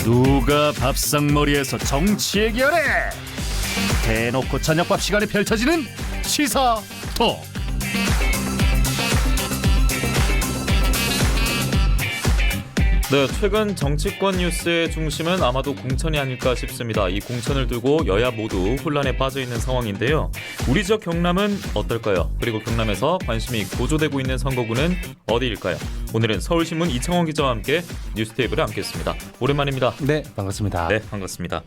누가 밥상머리에서 정치 얘기하래? 대놓고 저녁밥 시간에 펼쳐지는 시사톡. 네, 최근 정치권 뉴스의 중심은 아마도 공천이 아닐까 싶습니다. 이 공천을 두고 여야 모두 혼란에 빠져 있는 상황인데요. 우리 지역 경남은 어떨까요? 그리고 경남에서 관심이 고조되고 있는 선거구는 어디일까요? 오늘은 서울신문 이창원 기자와 함께 뉴스테이블에 함께했습니다. 오랜만입니다. 네, 반갑습니다. 네, 반갑습니다.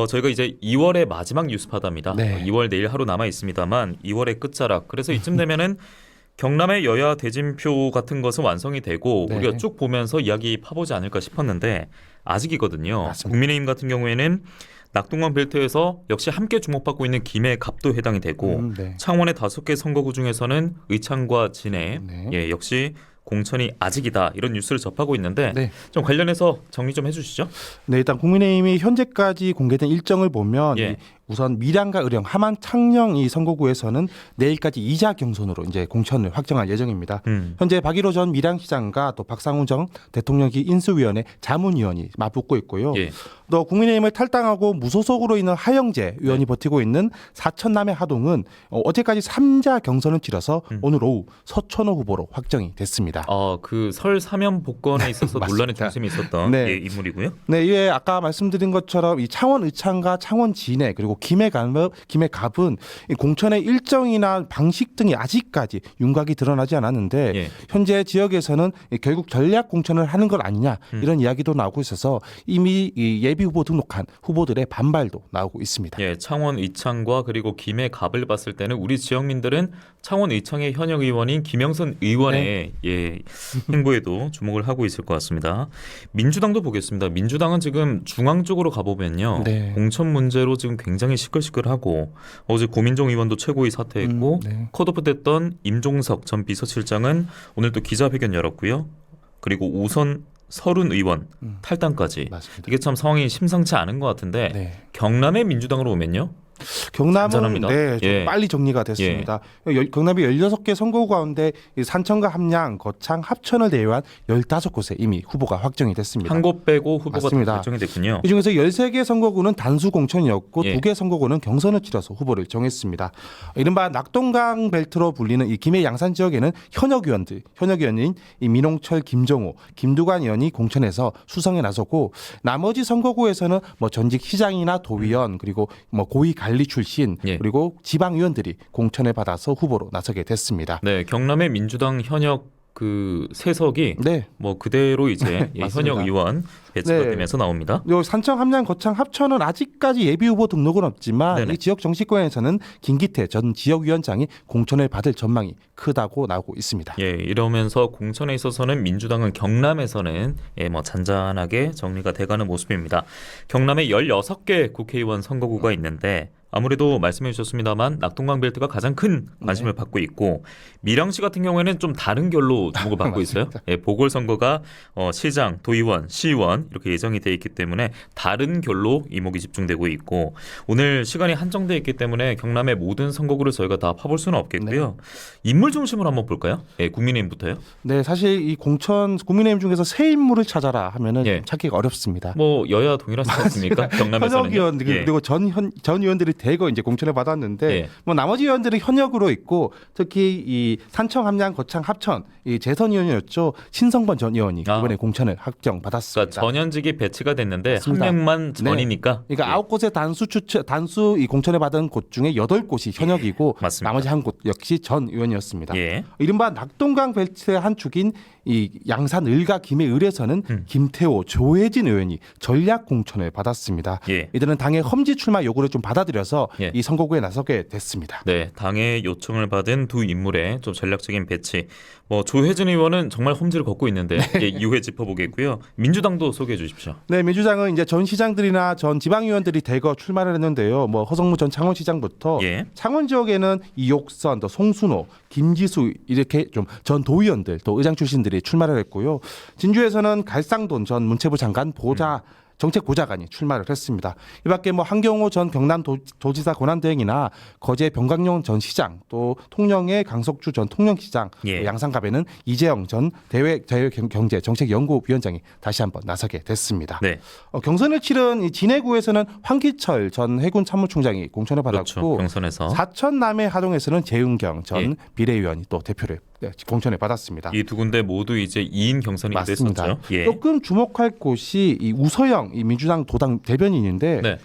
저희가 이제 2월의 마지막 뉴스파다입니다. 네. 2월 내일 하루 남아 있습니다만 2월의 끝자락. 그래서 이쯤 되면은 경남의 여야 대진표 같은 것은 완성이 되고 네. 우리가 쭉 보면서 이야기 파보지 않을까 싶었는데 아직이거든요. 맞습니다. 국민의힘 같은 경우에는 낙동강 벨트에서 역시 함께 주목받고 있는 김해갑도 해당이 되고 네. 창원의 5개 선거구 중에서는 의창과 진해 네. 역시 공천이 아직이다 이런 뉴스를 접하고 있는데 네. 좀 관련해서 정리 좀 해주시죠. 네, 일단 국민의힘이 현재까지 공개된 일정을 보면 예. 우선 밀양과 의령, 함안, 창녕 이 선거구에서는 내일까지 2자 경선으로 이제 공천을 확정할 예정입니다. 현재 박일호 전 밀양시장과 또 박상훈 전 대통령기 인수위원회 자문위원이 맞붙고 있고요. 예. 또 국민의힘을 탈당하고 무소속으로 있는 하영재 의원이 버티고 있는 사천남의 하동은 어제까지 3자 경선을 치러서 오늘 오후 서천호 후보로 확정이 됐습니다. 그 설 사면 복권에 있어서 맞습니다. 논란의 중심이 있었던 네. 예, 인물이고요. 네, 이에 아까 말씀드린 것처럼 이 창원 의창과 창원 진해 그리고 김해갑은 이 공천의 일정이나 방식 등이 아직까지 윤곽이 드러나지 않았는데 예. 현재 지역에서는 결국 전략 공천을 하는 것 아니냐 이런 이야기도 나오고 있어서 이미 이 예비 후보 등록한 후보들의 반발도 나오고 있습니다. 예, 창원 의창과 그리고 김해갑을 봤을 때는 우리 지역민들은 창원 의창의 현역 의원인 김영선 의원의 행보에도 주목을 하고 있을 것 같습니다. 민주당도 보겠습니다. 민주당은 지금 중앙 쪽으로 가보면요. 네. 공천 문제로 지금 굉장히 시끌시끌하고 어제 고민정 의원도 최고위 사퇴했고 네. 컷오프됐던 임종석 전 비서실장은 오늘 또 기자회견 열었고요. 그리고 우선 서른 의원 탈당까지. 맞습니다. 이게 참 상황이 심상치 않은 것 같은데 네. 경남의 민주당으로 오면요. 경남은 안전합니다. 네, 좀 예. 빨리 정리가 됐습니다. 경남이 16개 선거구 가운데 이 산청과 함양, 거창, 합천을 제외한 15곳에 이미 후보가 확정이 됐습니다. 한 곳 빼고 후보가 다 맞습니다. 결정이 됐군요. 이 중에서 13개 선거구는 단수 공천이었고 예. 2개 선거구는 경선을 치러서 후보를 정했습니다. 이른바 낙동강 벨트로 불리는 이 김해 양산 지역에는 현역 의원인 이 민홍철, 김정호, 김두관 의원이 공천에서 수성에 나섰고 나머지 선거구에서는 뭐 전직 시장이나 도의원 그리고 뭐 고위 관리 출신 예. 그리고 지방 의원들이 공천을 받아서 후보로 나서게 됐습니다. 네, 경남의 민주당 현역 그 세석이 네. 뭐 그대로 이제 예, 맞습니다. 현역 의원 배치가 네. 되면서 나옵니다. 요 산청, 함양, 거창, 합천은 아직까지 예비 후보 등록은 없지만 네네. 이 지역 정치권에서는 김기태 전 지역위원장이 공천을 받을 전망이 크다고 나오고 있습니다. 예, 이러면서 공천에 있어서는 민주당은 경남에서는 뭐 잔잔하게 정리가 돼가는 모습입니다. 경남에 16개 국회의원 선거구가 있는데 아무래도 말씀해 주셨습니다만 낙동강 벨트가 가장 큰 관심을 받고 있고 밀양시 같은 경우에는 좀 다른 결로 주목을 받고 있어요. 예, 보궐선거가 시장, 도의원, 시의원 이렇게 예정이 돼 있기 때문에 다른 결로 이목이 집중되고 있고 오늘 시간이 한정돼 있기 때문에 경남의 모든 선거구를 저희가 다 파볼 수는 없겠고요. 인물 중심으로 한번 볼까요? 예, 국민의힘부터요. 네, 사실 이 공천 국민의힘 중에서 새 인물을 찾아라 하면은 예. 찾기가 어렵습니다. 뭐 여야 동일하지 않습니까? 경남에서는 현역 의원 그리고 전 의원들이 대거 이제 공천을 받았는데 예. 뭐 나머지 의원들은 현역으로 있고 특히 이 산청, 함양, 거창, 합천 이 재선 의원이었죠 신성번 전 의원이 이번에 공천을 확정받았습니다. 그러니까 전현직이 배치가 됐는데 맞습니다. 한 명만 전이니까. 그러니까 9곳의 단수 이 공천을 받은 곳 중에 8곳이 현역이고 맞습니다. 나머지 한 곳 역시 전 의원이었습니다. 예. 이른바 낙동강 벨트의 한 축인 이 양산 을과 김해 을에서는 김태호, 조혜진 의원이 전략 공천을 받았습니다. 예. 이들은 당의 험지 출마 요구를 좀 받아들여서 예. 이 선거구에 나서게 됐습니다. 네, 당의 요청을 받은 두 인물의 좀 전략적인 배치. 뭐 조혜진 의원은 정말 험지를 걷고 있는데 예, 이후에 짚어보겠고요. 민주당도 소개해 주십시오. 네, 민주당은 이제 전 시장들이나 전 지방의원들이 대거 출마를 했는데요. 뭐 허성무 전 창원시장부터 예. 창원 지역에는 이옥선, 또 송순호, 김지수 이렇게 좀 전 도의원들 또 의장 출신들이 출마를 했고요. 진주에서는 갈상돈 전 문체부 장관 보좌 정책 보좌관이 출마를 했습니다. 이밖에 뭐 한경호 전 경남도지사 권한대행이나 거제 병강용 전 시장, 또 통영의 강석주 전 통영시장, 예. 또 양산갑에는 이재영 전 대외경제정책연구위원장이 다시 한번 나서게 됐습니다. 네. 경선을 치른 이 진해구에서는 황기철 전 해군 참모총장이 공천을 그렇죠. 받았고 경선에서 사천 남해 하동에서는 재윤경 전 예. 비례위원이 또 대표를 공천을 받았습니다. 이 두 군데 모두 이제 2인 경선이 맞습니다. 됐었죠. 예. 조금 주목할 곳이 이 우서영 이 민주당 도당 대변인인데 네.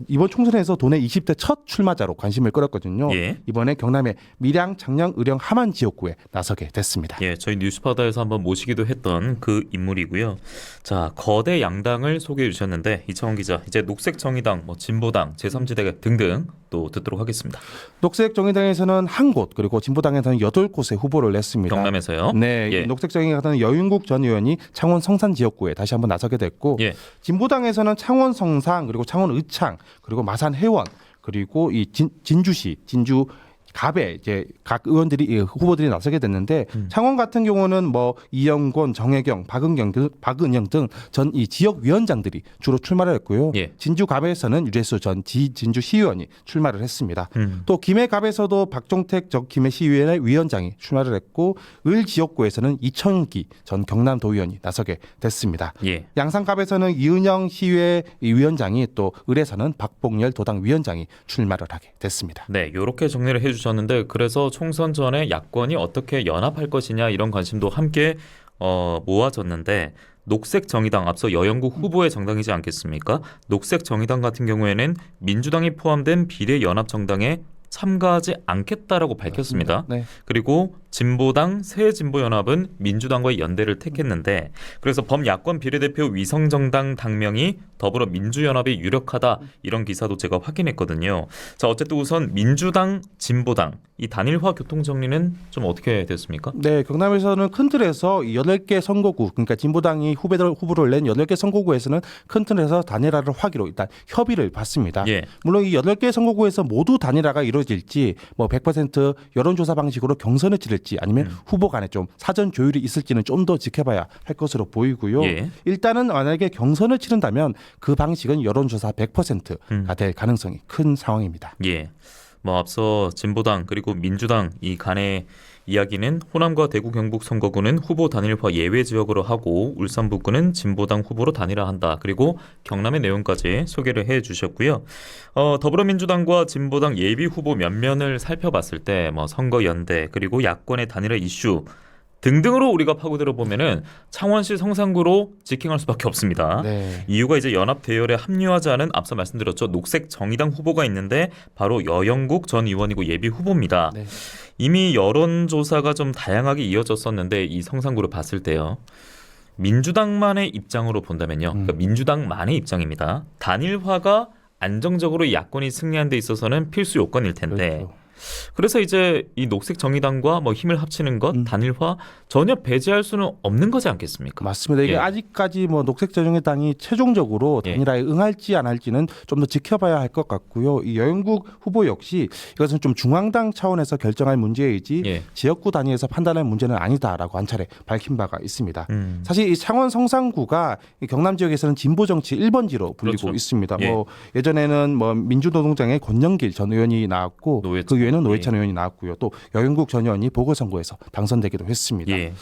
이번 총선에서 도내 20대 첫 출마자로 관심을 끌었거든요. 예. 이번에 경남의 밀양, 창녕, 의령, 함안 지역구에 나서게 됐습니다. 예, 저희 뉴스바다에서 한번 모시기도 했던 그 인물이고요. 자, 거대 양당을 소개해 주셨는데 이창원 기자, 이제 녹색정의당, 뭐 진보당, 제3지대 등등 또 듣도록 하겠습니다. 녹색정의당에서는 한 곳, 그리고 진보당에서는 8곳의 후보를 냈습니다. 경남에서요? 네, 예. 녹색정의당은 여윤국 전 의원이 창원 성산 지역구에 다시 한번 나서게 됐고, 예. 진보당에서는 창원 성산, 그리고 창원 의창, 그리고 마산 해원, 그리고 이 진주시, 진주 갑에 이제 각 의원들이 후보들이 나서게 됐는데 창원 같은 경우는 뭐 이영권, 정혜경, 박은영 등 전 이 지역 위원장들이 주로 출마를 했고요. 예. 진주 갑에서는 유재수 전 진주 시의원이 출마를 했습니다. 음. 또 김해 갑에서도 박종택 전 김해 시의회 위원장이 출마를 했고 을 지역구에서는 이천기 전 경남도의원이 나서게 됐습니다. 예. 양산갑에서는 이은영 시의회 위원장이 또 을에서는 박봉열 도당 위원장이 출마를 하게 됐습니다. 네, 이렇게 정리를 해주셨는데 그래서 총선 전에 야권이 어떻게 연합할 것이냐 이런 관심도 함께 모아졌는데 녹색정의당 앞서 여영국 후보의 정당이지 않겠습니까? 녹색정의당 같은 경우에는 민주당이 포함된 비례연합정당에 참가하지 않겠다라고 밝혔습니다. 네. 그리고 진보당 새진보연합은 민주당과의 연대를 택했는데 그래서 범야권 비례대표 위성정당 당명이 더불어민주연합이 유력하다 이런 기사도 제가 확인했거든요. 자, 어쨌든 우선 민주당, 진보당 이 단일화 교통정리는 좀 어떻게 됐습니까? 네, 경남에서는 큰 틀에서 8개 선거구, 그러니까 진보당이 후보를 낸 8개 선거구에서는 큰 틀에서 단일화를 하기로 일단 협의를 받습니다. 예. 물론 이 8개 선거구에서 모두 단일화가 이루어질지 뭐 100% 여론조사 방식으로 경선을 치를지 아니면 후보 간에 좀 사전 조율이 있을지는 좀 더 지켜봐야 할 것으로 보이고요. 예. 일단은 만약에 경선을 치른다면 그 방식은 여론조사 100%가 될 가능성이 큰 상황입니다. 예. 뭐 앞서 진보당 그리고 민주당 이 간의 이야기는 호남과 대구 경북 선거구는 후보 단일화 예외 지역으로 하고 울산 북구는 진보당 후보로 단일화한다. 그리고 경남의 내용까지 소개를 해주셨고요. 더불어민주당과 진보당 예비 후보 면면을 살펴봤을 때 뭐 선거 연대 그리고 야권의 단일화 이슈 등등으로 우리가 파고들어 보면은 창원시 성산구로 직행할 수밖에 없습니다. 네. 이유가 이제 연합 대열에 합류하지 않은 앞서 말씀드렸죠. 녹색 정의당 후보가 있는데 바로 여영국 전 의원이고 예비 후보입니다. 네. 이미 여론조사가 좀 다양하게 이어졌었는데 이 성산구를 봤을 때요. 민주당만의 입장으로 본다면요. 그러니까 민주당만의 입장입니다. 단일화가 안정적으로 야권이 승리하는 데 있어서는 필수 요건일 텐데 그렇죠. 그래서 이제 이 녹색 정의당과 뭐 힘을 합치는 것, 단일화 전혀 배제할 수는 없는 거지 않겠습니까? 맞습니다. 이게 예. 아직까지 뭐 녹색정의당이 최종적으로 예. 단일화에 응할지 안 할지는 좀 더 지켜봐야 할 것 같고요. 이 여영국 후보 역시 이것은 좀 중앙당 차원에서 결정할 문제이지 예. 지역구 단위에서 판단할 문제는 아니다라고 한 차례 밝힌 바가 있습니다. 음. 사실 이 창원 성산구가 이 경남 지역에서는 진보 정치 1번지로 불리고 그렇죠. 있습니다. 예. 뭐 예전에는 뭐 민주노동당의 권영길 전 의원이 나왔고 노회찬. 그 외에는 노회찬 예. 의원이 나왔고요. 또 여영국 전 의원이 보궐선거에서 당선되기도 했습니다. 예.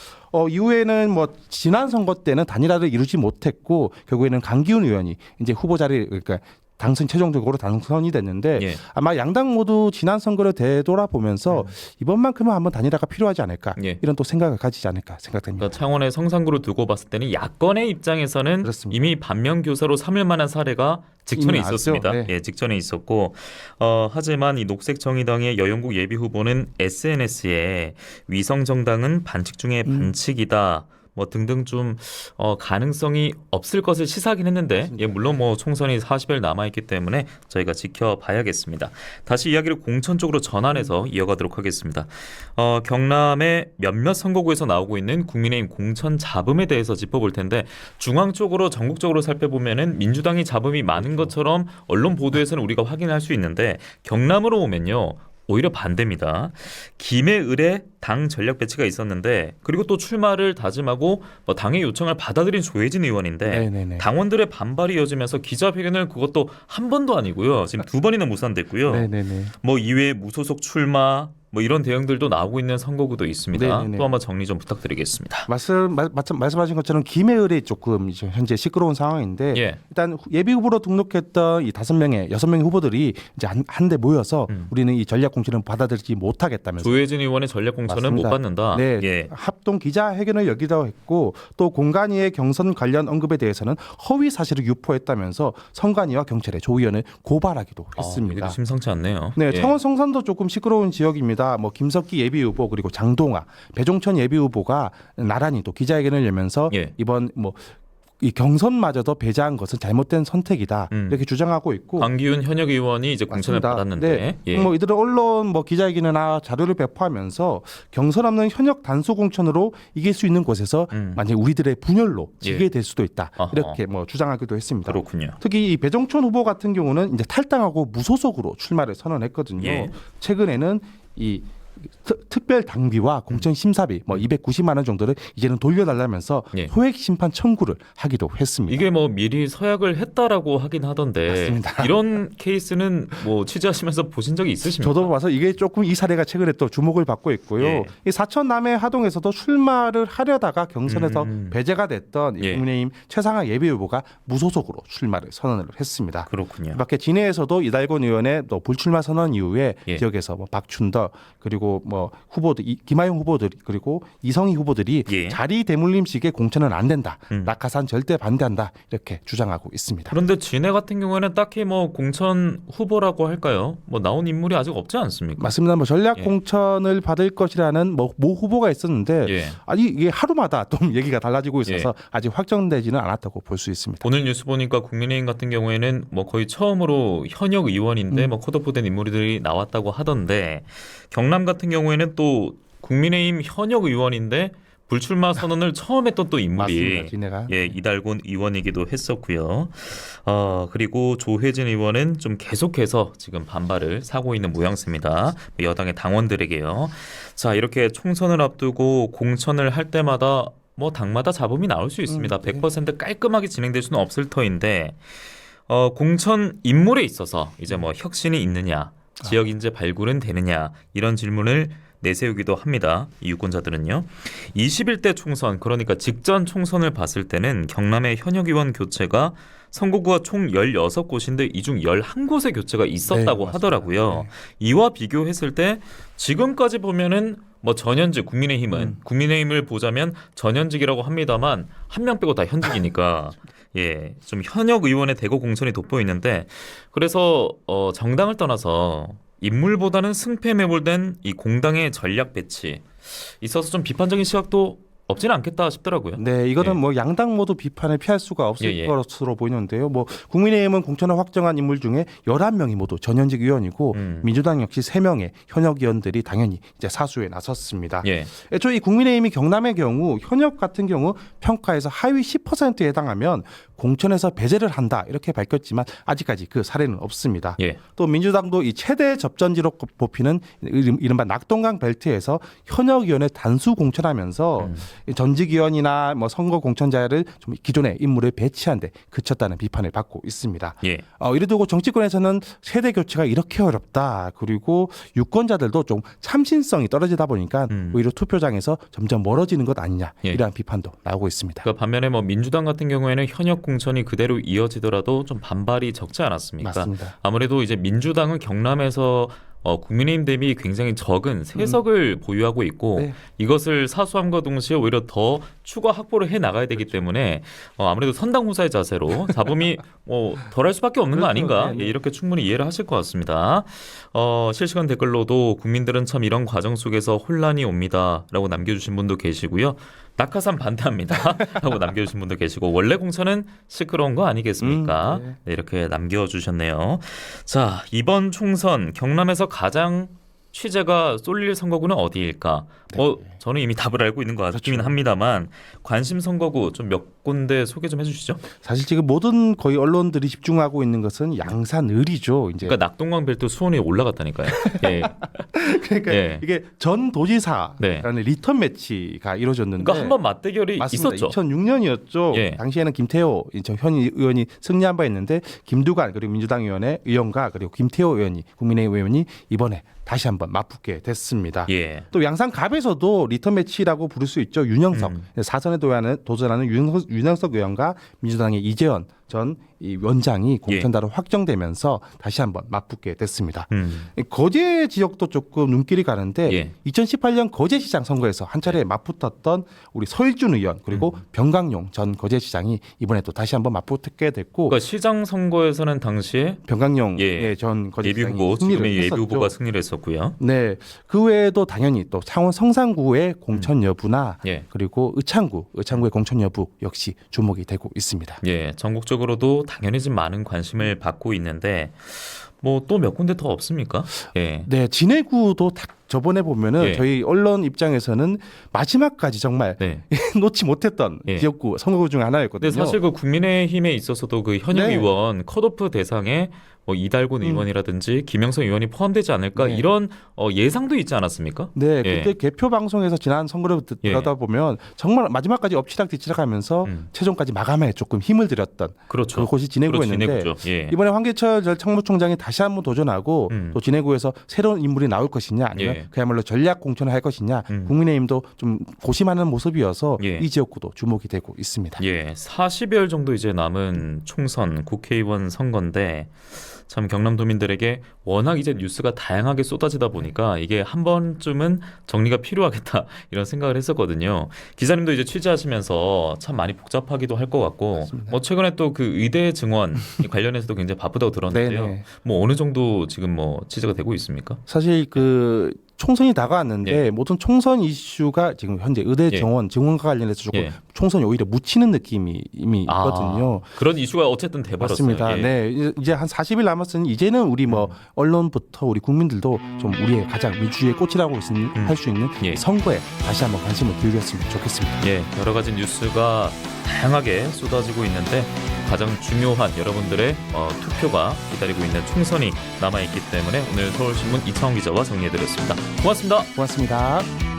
이후에는 뭐 지난 선거 때는 단일화를 이루지 못했고 결국에는 강기훈 의원이 이제 후보 자리 그러니까 최종적으로 당선이 됐는데 예. 아마 양당 모두 지난 선거를 되돌아보면서 이번만큼은 한번 단일화가 필요하지 않을까 예. 이런 또 생각을 가지지 않을까 생각됩니다. 그러니까 창원의 성산구를 두고 봤을 때는 야권의 입장에서는 그렇습니다. 이미 반면교사로 삼을 만한 사례가 직전에 이미 나왔죠. 있었습니다. 네. 예, 직전에 있었고 하지만 이 녹색정의당의 여영국 예비 후보는 SNS에 위성정당은 반칙 중에 반칙이다. 뭐 등등 좀 가능성이 없을 것을 시사하긴 했는데 예, 물론 뭐 총선이 40일 남아있기 때문에 저희가 지켜봐야겠습니다. 다시 이야기를 공천 쪽으로 전환해서 이어가도록 하겠습니다. 경남의 몇몇 선거구에서 나오고 있는 국민의힘 공천 잡음에 대해서 짚어볼 텐데 중앙 쪽으로 전국적으로 살펴보면은 민주당이 잡음이 많은 것처럼 언론 보도에서는 우리가 확인할 수 있는데 경남으로 오면요. 오히려 반대입니다. 김해을에 당 전략 배치가 있었는데 그리고 또 출마를 다짐하고 뭐 당의 요청을 받아들인 조혜진 의원인데 네네네. 당원들의 반발이 이어지면서 기자회견을 그것도 한 번도 아니고요. 지금 두 번이나 무산됐고요. 네네네. 뭐 이외에 무소속 출마 뭐 이런 대응들도 나오고 있는 선거구도 있습니다. 네네네. 또 한번 정리 좀 부탁드리겠습니다. 말씀하신 것처럼 김해을이 조금 이제 현재 시끄러운 상황인데 예. 일단 예비 후보로 등록했던 이 6명의 후보들이 이제 한데 모여서 우리는 이 전략 공천을 받아들이지 못하겠다면서 조혜진 의원의 전략 공천은 맞습니다. 못 받는다. 네, 예. 합동 기자회견을 열기도 했고 또 공관위의 경선 관련 언급에 대해서는 허위 사실을 유포했다면서 선관위와 경찰에 조 의원을 고발하기도 했습니다. 이게 심상치 않네요. 네, 예. 창원 성산도 조금 시끄러운 지역입니다. 뭐 김석기 예비 후보 그리고 장동아, 배종천 예비 후보가 나란히 또 기자회견을 열면서 예. 이번 뭐 이 경선마저도 배제한 것은 잘못된 선택이다 이렇게 주장하고 있고 강기훈 현역 의원이 이제 공천을 맞습니다. 받았는데 네. 예. 뭐 이들은 언론 뭐 기자회견이나 자료를 배포하면서 경선 없는 현역 단수 공천으로 이길 수 있는 곳에서 만약 우리들의 분열로 지게 될 수도 있다 어허. 이렇게 뭐 주장하기도 했습니다. 그렇군요. 특히 이 배종천 후보 같은 경우는 이제 탈당하고 무소속으로 출마를 선언했거든요. 예. 최근에는 이 특별 당비와 공천 심사비 뭐 290만 원 정도를 이제는 돌려달라면서 예. 소액 심판 청구를 하기도 했습니다. 이게 뭐 미리 서약을 했다라고 하긴 하던데 맞습니다. 이런 케이스는 뭐 취재하시면서 보신 적이 있으십니까? 저도 봐서 이게 조금 이 사례가 최근에 또 주목을 받고 있고요. 예. 이 사천 남해 하동에서도 출마를 하려다가 경선에서 배제가 됐던 이 예. 국민의힘 최상학 예비 후보가 무소속으로 출마를 선언을 했습니다. 그렇군요. 밖에 진해에서도 이달곤 의원의 또 불출마 선언 이후에 예. 지역에서 뭐 박춘덕 그리고 뭐 후보들 김하용 후보들 그리고 이성희 후보들이 예. 자리 대물림식의 공천은 안 된다. 낙하산 절대 반대한다. 이렇게 주장하고 있습니다. 그런데 진해 같은 경우에는 딱히 뭐 공천 후보라고 할까요? 뭐 나온 인물이 아직 없지 않습니까? 맞습니다. 뭐 전략 예. 공천을 받을 것이라는 모 후보가 있었는데 예. 아니 이게 하루마다 좀 얘기가 달라지고 있어서 예. 아직 확정되지는 않았다고 볼 수 있습니다. 오늘 뉴스 보니까 국민의힘 같은 경우에는 뭐 거의 처음으로 현역 의원인데 뭐 컷오프된 인물들이 나왔다고 하던데 경남 같은 경우에는 또 국민의힘 현역 의원인데 불출마 선언을 처음 했던 또 인물이 맞습니다. 진해가. 예, 이달곤 의원이기도 했었고요. 그리고 조혜진 의원은 좀 계속해서 지금 반발을 사고 있는 모양새입니다. 여당의 당원들에게요. 자, 이렇게 총선을 앞두고 공천을 할 때마다 뭐 당마다 잡음이 나올 수 있습니다. 네. 100% 깔끔하게 진행될 수는 없을 터인데 공천 인물에 있어서 이제 뭐 혁신이 있느냐, 지역 인재 발굴은 되느냐 이런 질문을 내세우기도 합니다. 이 유권자들은요. 21대 총선 그러니까 직전 총선을 봤을 때는 경남의 현역 의원 교체가 선거구가 총 16곳인데 이 중 11곳의 교체가 있었다고 네, 하더라고요. 네. 이와 비교했을 때 지금까지 보면은 뭐 전현직 국민의힘을 보자면 전현직이라고 합니다만 한 명 빼고 다 현직이니까 예, 좀 현역 의원의 대거 공천이 돋보이는데 그래서 정당을 떠나서 인물보다는 승패에 매몰된 이 공당의 전략 배치 있어서 좀 비판적인 시각도 없지는 않겠다 싶더라고요. 네, 이거는 예. 뭐 양당 모두 비판을 피할 수가 없을 예, 예. 것으로 보이는데요. 뭐 국민의힘은 공천을 확정한 인물 중에 11명이 모두 전현직 의원이고 민주당 역시 3명의 현역 의원들이 당연히 이제 사수에 나섰습니다. 예. 애초에 이 국민의힘이 경남의 경우 현역 같은 경우 평가에서 하위 10%에 해당하면 공천에서 배제를 한다 이렇게 밝혔지만 아직까지 그 사례는 없습니다. 예. 또 민주당도 이 최대 접전지로 뽑히는 이른바 낙동강 벨트에서 현역 의원을 단수 공천하면서 이 전직 의원이나 뭐 선거 공천자를 좀 기존의 인물을 배치한 데 그쳤다는 비판을 받고 있습니다. 예. 이를 두고 정치권에서는 세대 교체가 이렇게 어렵다. 그리고 유권자들도 좀 참신성이 떨어지다 보니까 오히려 투표장에서 점점 멀어지는 것 아니냐 예. 이러한 비판도 나오고 있습니다. 그 반면에 뭐 민주당 같은 경우에는 현역 공천이 그대로 이어지더라도 좀 반발이 적지 않았습니까? 맞습니다. 아무래도 이제 민주당은 경남에서 국민의힘 대비 굉장히 적은 세석을 보유하고 있고 네. 이것을 사수함과 동시에 오히려 더 추가 확보를 해 나가야 되기 때문에 아무래도 선당 후사의 자세로 잡음이 덜할 수밖에 없는 거 아닌가 네, 네. 예, 이렇게 충분히 이해를 하실 것 같습니다. 실시간 댓글로도 국민들은 참 이런 과정 속에서 혼란이 옵니다라고 남겨주신 분도 계시고요. 낙하산 반대합니다 하고 남겨주신 분도 계시고 원래 공천은 시끄러운 거 아니겠습니까? 네. 네, 이렇게 남겨주셨네요. 자, 이번 총선 경남에서 가장 취재가 쏠릴 선거구는 어디일까? 저는 이미 답을 알고 있는 것 같기는 그렇죠. 합니다만 관심 선거구 좀 몇 군데 소개 좀 해주시죠. 사실 지금 모든 거의 언론들이 집중하고 있는 것은 양산을이죠. 이제 그러니까 낙동강 벨트 수온이 올라갔다니까요. 예. 그러니까 예. 이게 전 도지사라는 네. 리턴 매치가 이루어졌는데 그러니까 한번 맞대결이 맞습니다. 있었죠. 2006년이었죠. 예. 당시에는 김태호 현 의원이 승리한 바 있는데 김두관 그리고 민주당 의원과 그리고 김태호 의원이 국민의힘 의원이 이번에 다시 한번 맞붙게 됐습니다. 예. 또 양산갑에서도 리턴 매치라고 부를 수 있죠. 윤영석 사선에 도전하는 윤영석 의원과 민주당의 이재현 전 이 원장이 공천자로 확정되면서 다시 한번 맞붙게 됐습니다. 이 거제 지역도 조금 눈길이 가는데 예. 2018년 거제시장 선거에서 한 차례 맞붙었던 우리 서일준 의원 그리고 병강용 전 거제시장이 이번에 또 다시 한번 맞붙게 됐고 그러니까 시장 선거에서는 당시에 병강용 예. 전 거제시장이 예비후보 승리를 지금의 했었죠. 예비후보가 승리를 했었고요. 네, 그 외에도 당연히 또 창원 성산구의 공천 여부나 예. 그리고 의창구의 공천 여부 역시 주목이 되고 있습니다. 예, 전국적으로도 당연히 좀 많은 관심을 받고 있는데 뭐 또 몇 군데 더 없습니까? 예. 네, 진해구도 저번에 보면은 예. 저희 언론 입장에서는 마지막까지 정말 네. 놓지 못했던 예. 지역구 선거구 중 하나였거든요. 근데 사실 그 국민의힘에 있어서도 그 현역 네. 의원 컷오프 대상에 뭐 이달곤 의원이라든지 김영선 의원이 포함되지 않을까 네. 이런 예상도 있지 않았습니까? 네, 예. 그때 개표 방송에서 지난 선거를 들여다 보면 정말 마지막까지 엎치락뒤치락하면서 최종까지 마감에 조금 힘을 들였던 그렇죠. 그곳이 진해구였는데 진해구죠. 예. 이번에 황교철 전 청무총장이 다시 한번 도전하고 또 진해구에서 새로운 인물이 나올 것이냐 아니면 예. 그야말로 전략 공천을 할 것이냐 국민의힘도 좀 고심하는 모습이어서 예. 이 지역구도 주목이 되고 있습니다. 예, 40여일 정도 이제 남은 총선 국회의원 선거인데 참 경남도민들에게 워낙 이제 뉴스가 다양하게 쏟아지다 보니까 이게 한 번쯤은 정리가 필요하겠다 이런 생각을 했었거든요. 기자님도 이제 취재하시면서 참 많이 복잡하기도 할 것 같고 맞습니다. 뭐 최근에 또 그 의대 증원 관련해서도 굉장히 바쁘다고 들었는데요. 네네. 뭐 어느 정도 지금 뭐 취재가 되고 있습니까? 사실 그 총선이 다가왔는데 예. 모든 총선 이슈가 지금 현재 의대 예. 증원과 관련해서 조금 예. 총선이 오히려 묻히는 느낌이 이미 있거든요. 그런 이슈가 어쨌든 돼버렸어요. 맞습니다. 예. 네, 이제 한 40일 남았으니 이제는 우리 뭐 언론부터 우리 국민들도 좀 우리의 가장 민주주의의 꽃이라고 할 수 있는 예. 선거에 다시 한번 관심을 기울였으면 좋겠습니다. 예, 여러 가지 뉴스가 다양하게 쏟아지고 있는데 가장 중요한 여러분들의 투표가 기다리고 있는 총선이 남아있기 때문에 오늘 서울신문 이창훈 기자와 정리해드렸습니다. 고맙습니다. 고맙습니다.